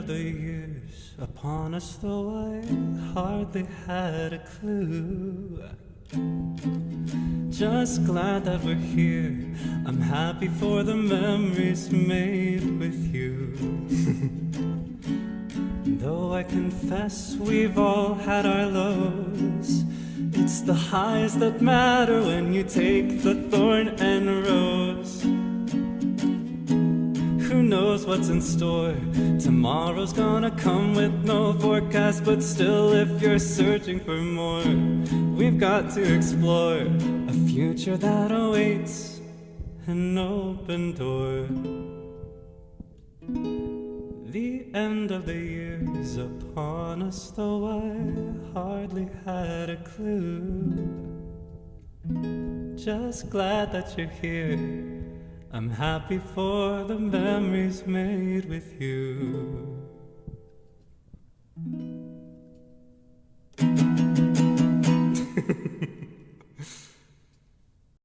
of the years upon us, though I hardly had a clue. Just glad that we're here. I'm happy for the memories made with you. Though I confess we've all had our lows, it's the highs that matter when you take the thorn and rose. Who knows what's in store? Tomorrow's gonna come with no forecast, but still if you're searching for more, we've got to explore a future that awaits an open door. The end of the year's upon us, though I hardly had a clue. Just glad that you're here. I'm happy for the memories made with you.